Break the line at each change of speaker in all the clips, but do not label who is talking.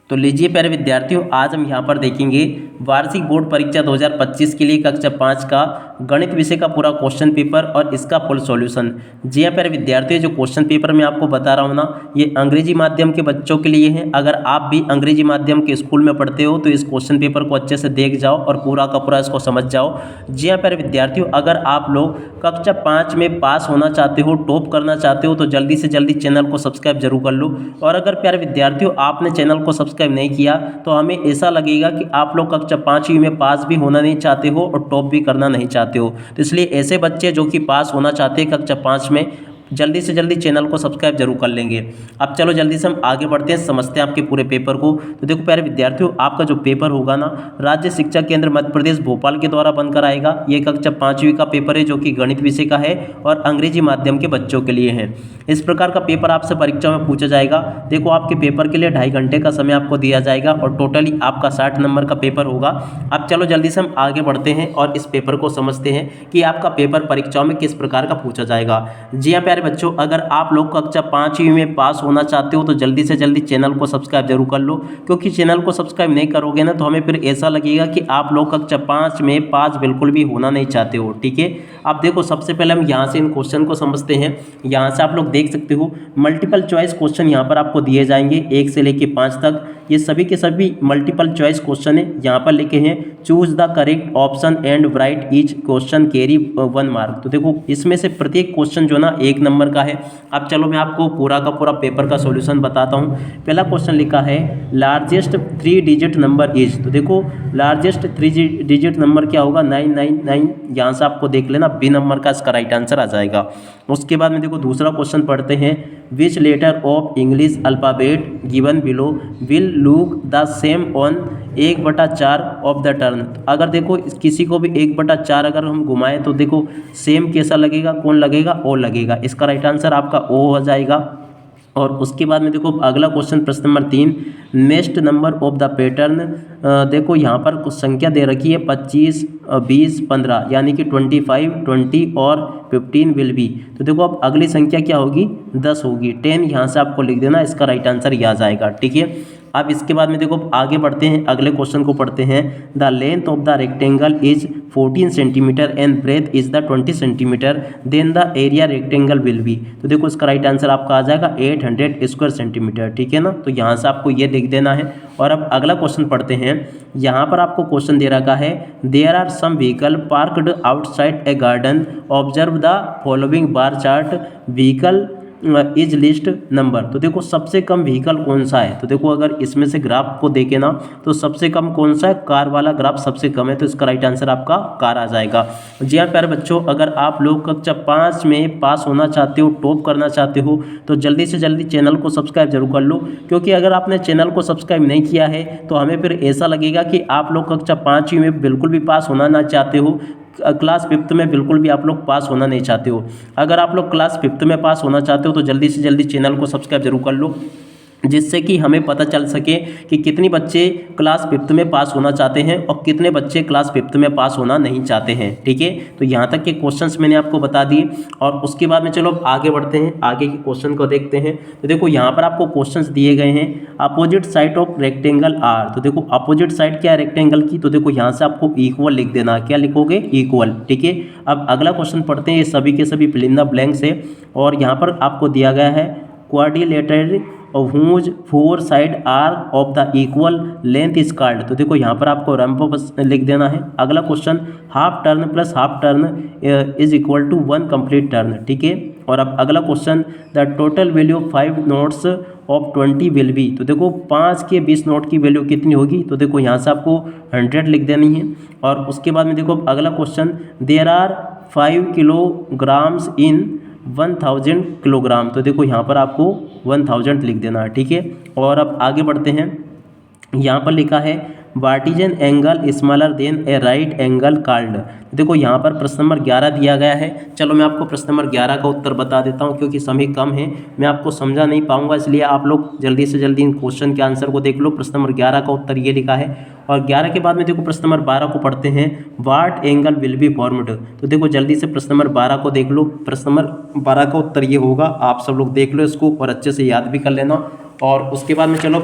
तो लीजिए प्यारे विद्यार्थियों, आज हम यहाँ पर देखेंगे वार्षिक बोर्ड परीक्षा 2025 के लिए कक्षा 5 का गणित विषय का पूरा क्वेश्चन पेपर और इसका फुल सॉल्यूशन। जी हाँ प्यारे विद्यार्थियों, जो क्वेश्चन पेपर मैं आपको बता रहा हूँ ना, ये अंग्रेजी माध्यम के बच्चों के लिए है। अगर आप भी अंग्रेजी माध्यम के स्कूल में पढ़ते हो तो इस क्वेश्चन पेपर को अच्छे से देख जाओ और पूरा का पूरा इसको समझ जाओ। जी हाँ प्यारे विद्यार्थियों, अगर आप लोग कक्षा 5 में पास होना चाहते हो, टॉप करना चाहते हो, तो जल्दी से जल्दी चैनल को सब्सक्राइब जरूर कर लो। और अगर प्यारे विद्यार्थियों आपने चैनल को सब्सक्राइब नहीं किया तो हमें ऐसा लगेगा कि आप लोग कक्षा 5वीं में पास भी होना नहीं चाहते हो और टॉप भी करना नहीं चाहते हो। तो इसलिए ऐसे बच्चे जो कि पास होना चाहते हैं कक्षा 5 में, जल्दी से जल्दी चैनल को सब्सक्राइब जरूर कर लेंगे। अब चलो जल्दी से हम आगे बढ़ते हैं, समझते हैं आपके पूरे पेपर को। तो देखो प्यारे विद्यार्थियों, आपका जो पेपर होगा ना, राज्य शिक्षा केंद्र मध्य प्रदेश भोपाल के द्वारा बनकर आएगा। ये कक्षा 5वीं का पेपर है जो कि गणित विषय का है और अंग्रेजी माध्यम के बच्चों के लिए है। इस प्रकार का पेपर आपसे परीक्षा में पूछा जाएगा। देखो आपके पेपर के लिए 2.5 घंटे का समय आपको दिया जाएगा और टोटली आपका 60 नंबर का पेपर होगा। अब चलो जल्दी से हम आगे बढ़ते हैं और इस पेपर को समझते हैं कि आपका पेपर परीक्षाओं में किस प्रकार का पूछा जाएगा। जी हाँ प्यारे बच्चों, अगर आप लोग कक्षा 5वीं में पास होना चाहते हो तो जल्दी से जल्दी चैनल को सब्सक्राइब जरूर कर लो, क्योंकि चैनल को सब्सक्राइब नहीं करोगे ना तो हमें फिर ऐसा लगेगा कि आप लोग कक्षा 5 में पास बिल्कुल भी होना नहीं चाहते हो। ठीक है, अब देखो सबसे पहले हम यहाँ से इन क्वेश्चन को समझते हैं। यहाँ से आप लोग देख सकते हो मल्टीपल चॉइस क्वेश्चन यहाँ पर आपको दिए जाएंगे 1 से लेके 5 तक। ये सभी के सभी मल्टीपल चॉइस क्वेश्चन है। यहाँ पर लिखे हैं choose the correct option and right each question carry 1 mark. तो देखो इसमें से प्रत्येक क्वेश्चन जो ना 1 नंबर का है। अब चलो मैं आपको पूरा का पूरा पेपर का सॉल्यूशन बताता हूँ। पहला क्वेश्चन लिखा है लार्जेस्ट 3 डिजिट नंबर इज। तो देखो लार्जेस्ट 3 डिजिट नंबर क्या होगा, 999। यहाँ से आपको देख लेना बी नंबर का इसका राइट आंसर आ जाएगा। उसके बाद में देखो दूसरा क्वेश्चन पढ़ते हैं, which letter of English alphabet given below will look the same on 1/4 of the turn. अगर देखो किसी को भी 1/4 अगर हम घुमाएं तो देखो सेम कैसा लगेगा, कौन लगेगा, ओ लगेगा। इसका राइट आंसर आपका ओ हो जाएगा। और उसके बाद में देखो अगला क्वेश्चन प्रश्न number 3, next number of the pattern. देखो यहाँ पर कुछ संख्या दे रखी है 25, 20, 15, यानी कि 25, 20 और 15 विल बी। तो देखो अब अगली संख्या क्या होगी, 10 होगी। 10 यहाँ से आपको लिख देना, इसका राइट आंसर ये आ जाएगा। ठीक है, अब इसके बाद में देखो आगे बढ़ते हैं, अगले क्वेश्चन को पढ़ते हैं। The length of the rectangle is 14 centimetre and breadth is the 20 centimetre, then the area rectangle will be. तो देखो इसका राइट आंसर आपका आ जाएगा 800 स्क्वायर सेंटीमीटर। ठीक है ना, तो यहाँ से आपको ये लिख देना है। और अब अगला क्वेश्चन पढ़ते हैं। यहाँ पर आपको क्वेश्चन दे रखा है, there are some vehicle parked outside a garden, observe the following bar chart, vehicle is list number. तो देखो सबसे कम व्हीकल कौन सा है। तो देखो अगर इसमें से ग्राफ को देखे ना तो सबसे कम कौन सा है, कार वाला ग्राफ सबसे कम है। तो इसका राइट आंसर आपका कार आ जाएगा। जी हाँ प्यारे बच्चों, अगर आप लोग कक्षा 5 में पास होना चाहते हो, टॉप करना चाहते हो, तो जल्दी से जल्दी चैनल को सब्सक्राइब जरूर कर लो, क्योंकि अगर आपने चैनल को सब्सक्राइब नहीं किया है तो हमें फिर ऐसा लगेगा कि आप लोग कक्षा 5वीं में बिल्कुल भी पास होना ना चाहते हो, क्लास 5th में बिल्कुल भी आप लोग पास होना नहीं चाहते हो। अगर आप लोग क्लास 5th में पास होना चाहते हो तो जल्दी से जल्दी चैनल को सब्सक्राइब जरूर कर लो, जिससे कि हमें पता चल सके कि कितने बच्चे क्लास 5th में पास होना चाहते हैं और कितने बच्चे क्लास 5th में पास होना नहीं चाहते हैं। ठीक है, तो यहाँ तक के क्वेश्चंस मैंने आपको बता दिए। और उसके बाद में चलो आगे बढ़ते हैं, आगे के क्वेश्चन को देखते हैं। तो देखो यहाँ पर आपको क्वेश्चंस दिए गए हैं, opposite side of rectangle are. तो देखो अपोजिट साइड क्या है रेक्टेंगल की, तो देखो यहाँ से आपको इक्वल लिख देना। क्या लिखोगे, इक्वल। ठीक है, अब अगला क्वेश्चन पढ़ते हैं। ये सभी के सभी फिल इन द ब्लैंक्स है और यहाँ पर आपको दिया गया है quadrilateral whose 4 side are of the equal length is called। तो देखो यहाँ पर आपको रम्बोपस लिख देना है। अगला question, half turn plus half turn is equal to 1 complete turn. ठीक है, और अब अगला question, the total value of 5 notes of 20 will be. तो देखो 5 के 20 नोट की वैल्यू कितनी होगी, तो देखो यहाँ से आपको 100 लिख देनी है। और उसके बाद में देखो अगला question, there are 5 kilograms in 1000 kilogram. तो देखो यहाँ पर आपको 1000 लिख देना है। ठीक है, और अब आगे बढ़ते हैं। यहाँ पर लिखा है वार्टिजन एंगल स्मॉलर देन ए राइट एंगल कॉल्ड। देखो यहाँ पर प्रश्न नंबर 11 दिया गया है। चलो मैं आपको प्रश्न नंबर 11 का उत्तर बता देता हूँ, क्योंकि समय कम है, मैं आपको समझा नहीं पाऊंगा, इसलिए आप लोग जल्दी से जल्दी इन क्वेश्चन के आंसर को देख लो। प्रश्न नंबर 11 का उत्तर ये लिखा है। और 11 के बाद में देखो प्रश्न नंबर 12 को पढ़ते हैं, वाट एंगल विल बी फॉर्म्ड। तो देखो जल्दी से प्रश्न नंबर 12 को देख लो। प्रश्न नंबर 12 का उत्तर ये होगा, आप सब लोग देख लो इसको और अच्छे से याद भी कर लेना। और उसके बाद में चलो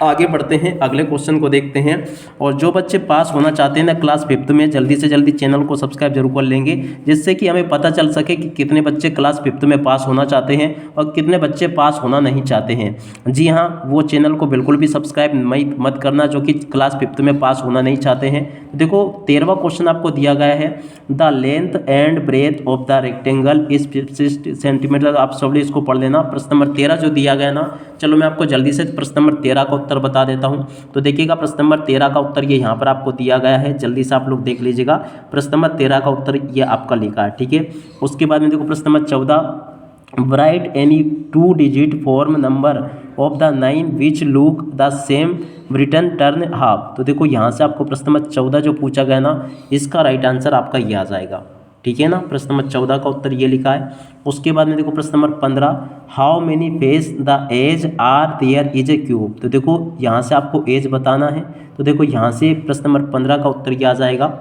आगे बढ़ते हैं, अगले क्वेश्चन को देखते हैं। और जो बच्चे पास होना चाहते हैं ना क्लास 5th में, जल्दी से जल्दी चैनल को सब्सक्राइब जरूर कर लेंगे, जिससे कि हमें पता चल सके कि कितने बच्चे क्लास 5th में पास होना चाहते हैं और कितने बच्चे पास होना नहीं चाहते हैं। जी हाँ, वो चैनल को बिल्कुल भी सब्सक्राइब मत करना जो कि क्लास 5th में पास होना नहीं चाहते हैं। देखो 13वां क्वेश्चन आपको दिया गया है, the length and breadth of the rectangle is 50 centimetre. आप सब इसको पढ़ लेना। प्रश्न नंबर 13 जो दिया गया ना, चलो मैं आपको जल्दी से प्रश्न नंबर 13 का उत्तर बता देता हूं। तो देखिएगा प्रश्न नंबर 13 का उत्तर ये यहाँ पर आपको दिया गया है, जल्दी से आप लोग देख लीजिएगा। प्रश्न नंबर 13 का उत्तर ये आपका लिखा है, ठीक है। उसके बाद में देखो प्रश्न number 14, write any 2-digit form number of the 9 which look the same written turn half। तो देखो यहाँ से आपको प्रश्न नंबर 14 जो पूछा गया ना, इसका राइट आंसर आपका ये आ जाएगा, ठीक है ना। प्रश्न नंबर 14 का उत्तर ये लिखा है। उसके बाद में देखो प्रश्न number 15, how many face the edge are there is a cube. तो देखो यहाँ से आपको एज बताना है। तो देखो यहाँ से प्रश्न नंबर 15 का उत्तर ये आ जाएगा,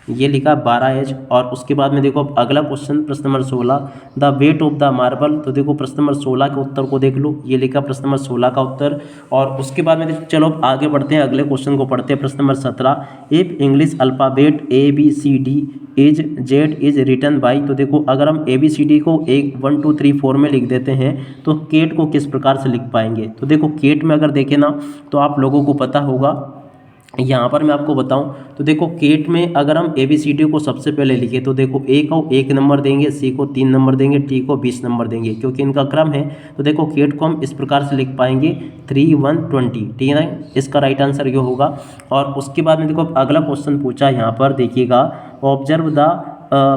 ये लिखा 12 एज। और उसके बाद में देखो अगला क्वेश्चन प्रश्न number 16, the weight of the marble. तो देखो प्रश्न नंबर 16 के उत्तर को देख लो, ये लिखा प्रश्न नंबर 16 का उत्तर। और उसके बाद में चलो आगे बढ़ते हैं, अगले क्वेश्चन को पढ़ते हैं। प्रश्न number 17, if English alphabet ABCD is Z is written by. तो देखो अगर हम ABCD को 1 2 3 4 में लिख देते हैं तो केट को किस प्रकार से लिख पाएंगे। तो देखो केट में अगर देखें ना तो आप लोगों को पता होगा, यहाँ पर मैं आपको बताऊं तो देखो केट में अगर हम ABCD को सबसे पहले लिखे तो देखो A को 1 नंबर देंगे, C को 3 नंबर देंगे, T को 20 नंबर देंगे, क्योंकि इनका क्रम है। तो देखो केट को हम इस प्रकार से लिख पाएंगे 3 1 20, ठीक है ना। इसका राइट आंसर ये होगा। और उसके बाद में देखो अगला क्वेश्चन पूछा यहाँ पर, देखिएगा ऑब्जर्व द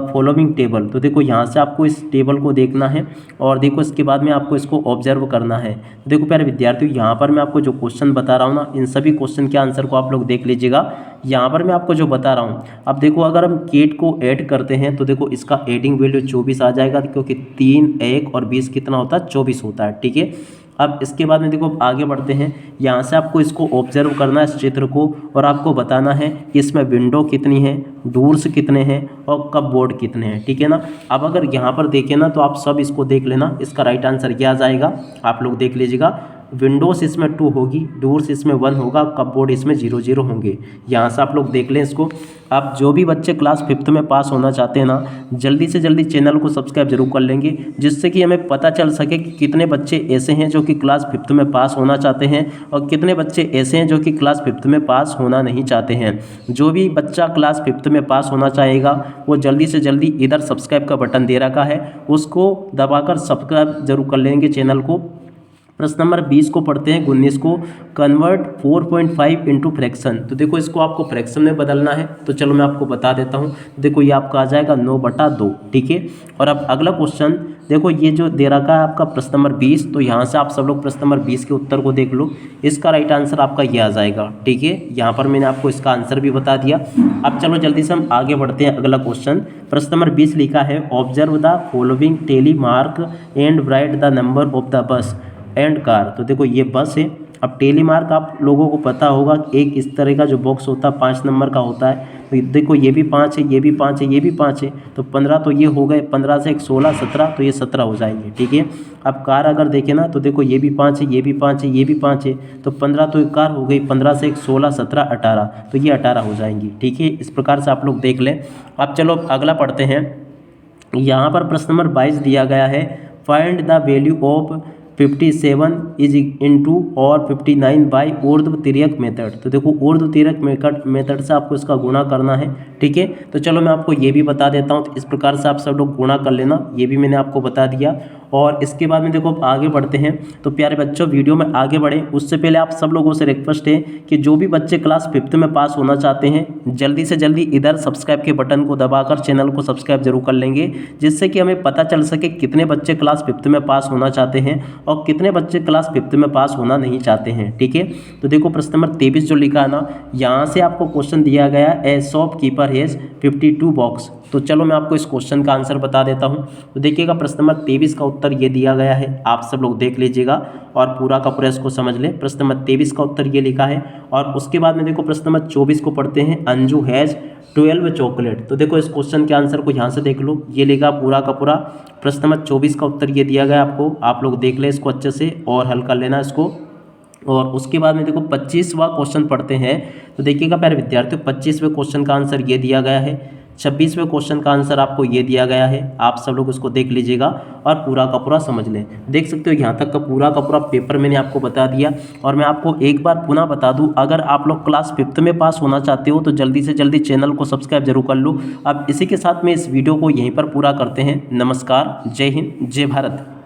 फॉलोइंग टेबल। तो देखो यहाँ से आपको इस टेबल को देखना है और देखो इसके बाद में आपको इसको ऑब्जर्व करना है। तो देखो प्यारे विद्यार्थियों, यहाँ पर मैं आपको जो क्वेश्चन बता रहा हूँ ना, इन सभी क्वेश्चन के आंसर को आप लोग देख लीजिएगा। यहाँ पर मैं आपको जो बता रहा हूँ, अब देखो अगर हम केट को ऐड करते हैं तो देखो इसका एडिंग वैल्यू 24 आ जाएगा, क्योंकि 3 1 और 20 कितना होता है, 24 होता है, ठीक है। अब इसके बाद में देखो आगे बढ़ते हैं, यहाँ से आपको इसको ऑब्जर्व करना है इस चित्र को, और आपको बताना है कि इसमें विंडो कितनी है, डोर्स कितने हैं और कपबोर्ड कितने हैं, ठीक है ना। अब अगर यहाँ पर देखें ना तो आप सब इसको देख लेना, इसका राइट आंसर क्या आ जाएगा, आप लोग देख लीजिएगा। विंडोज़ इसमें 2 होगी, डोर्स इसमें 1 होगा, कपबोर्ड इसमें 0 0 होंगे। यहाँ से आप लोग देख लें इसको। आप जो भी बच्चे क्लास 5th में पास होना चाहते हैं ना, जल्दी से जल्दी चैनल को सब्सक्राइब जरूर कर लेंगे, जिससे कि हमें पता चल सके कि कितने बच्चे ऐसे हैं जो कि क्लास 5th में पास होना चाहते हैं और कितने बच्चे ऐसे हैं जो कि क्लास 5th में पास होना नहीं चाहते हैं। जो भी बच्चा क्लास 5th में पास होना चाहेगा वो जल्दी से जल्दी इधर सब्सक्राइब का बटन दे रखा है, उसको दबाकर सब्सक्राइब जरूर कर लेंगे चैनल को। प्रश्न नंबर 20 को पढ़ते हैं, 19 को, कन्वर्ट 4.5 इंटू फ्रैक्शन। तो देखो इसको आपको फ्रैक्शन में बदलना है, तो चलो मैं आपको बता देता हूँ। देखो ये आपका आ जाएगा 9/2, ठीक है। और अब अगला क्वेश्चन देखो, ये जो दे रखा है आपका प्रश्न नंबर 20, तो यहाँ से आप सब लोग प्रश्न नंबर 20 के उत्तर को देख लो, इसका राइट आंसर आपका ये आ जाएगा, ठीक है। यहाँ पर मैंने आपको इसका आंसर भी बता दिया। अब चलो जल्दी से हम आगे बढ़ते हैं, अगला क्वेश्चन प्रश्न नंबर 20 लिखा है, observe the following tally mark and write the number of the bus and car. तो देखो ये बस है। अब टेली मार्क आप लोगों को पता होगा, एक इस तरह का जो बॉक्स होता है 5 नंबर का होता है। तो देखो ये भी 5 है, ये भी 5 है, ये भी 5 है, तो 15 तो ये हो गए, 15 से 1 16 17, तो ये 17 हो जाएंगे, ठीक है। अब कार अगर देखें ना तो देखो ये भी 5 है, ये भी 5 है, ये भी 5 है, तो 15 तो एक कार हो गई, 15 से 1 16 17 18, तो ये 18 हो जाएंगी, ठीक है। इस प्रकार से आप लोग देख लें। अब चलो अगला पढ़ते हैं। यहाँ पर प्रश्न नंबर 22 दिया गया है, find the value of 57 is into और 59 बाई ऊर्ध्व तिर्यक मेथड। तो देखो ऊर्ध्व तिर्यक मेथड से आपको इसका गुणा करना है, ठीक है। तो चलो मैं आपको ये भी बता देता हूँ, तो इस प्रकार से आप सब लोग गुणा कर लेना, ये भी मैंने आपको बता दिया। और इसके बाद में देखो आगे बढ़ते हैं। तो प्यारे बच्चों, वीडियो में आगे बढ़े उससे पहले आप सब लोगों से रिक्वेस्ट है कि जो भी बच्चे क्लास 5th में पास होना चाहते हैं, जल्दी से जल्दी इधर सब्सक्राइब के बटन को दबाकर चैनल को सब्सक्राइब जरूर कर लेंगे, जिससे कि हमें पता चल सके कितने बच्चे क्लास 5th में पास होना चाहते हैं और कितने बच्चे क्लास 5th में पास होना नहीं चाहते हैं, ठीक है। तो देखो प्रश्न नंबर 23 जो लिखा है ना, यहाँ से आपको क्वेश्चन दिया गया, ए शॉपकीपर हैज 52 बॉक्स। तो चलो मैं आपको इस क्वेश्चन का आंसर बता देता हूँ। तो देखिएगा प्रश्न नंबर 23 का उत्तर ये दिया गया है, आप सब लोग देख लीजिएगा और पूरा का पूरा इसको समझ लें। प्रश्न नंबर 23 का उत्तर ये लिखा है। और उसके बाद में देखो प्रश्न नंबर 24 को पढ़ते हैं, अंजू हैज़ 12 चॉकलेट। तो देखो इस क्वेश्चन के आंसर को यहाँ से देख लो, ये लिखा पूरा का पूरा। प्रश्न नंबर 24 का उत्तर ये दिया गया आपको, आप लोग देख लें इसको अच्छे से और हल कर लेना इसको। और उसके बाद में देखो 25वां क्वेश्चन पढ़ते हैं। तो देखिएगा प्यारे विद्यार्थियों, 25वें क्वेश्चन का आंसर ये दिया गया है, 26वें क्वेश्चन का आंसर आपको ये दिया गया है। आप सब लोग उसको देख लीजिएगा और पूरा का पूरा समझ लें। देख सकते हो यहाँ तक का पूरा पेपर मैंने आपको बता दिया। और मैं आपको एक बार पुनः बता दूँ, अगर आप लोग क्लास 5th में पास होना चाहते हो तो जल्दी से जल्दी चैनल को सब्सक्राइब जरूर कर लो। अब इसी के साथ में इस वीडियो को यहीं पर पूरा करते हैं। नमस्कार, जय हिंद, जय भारत।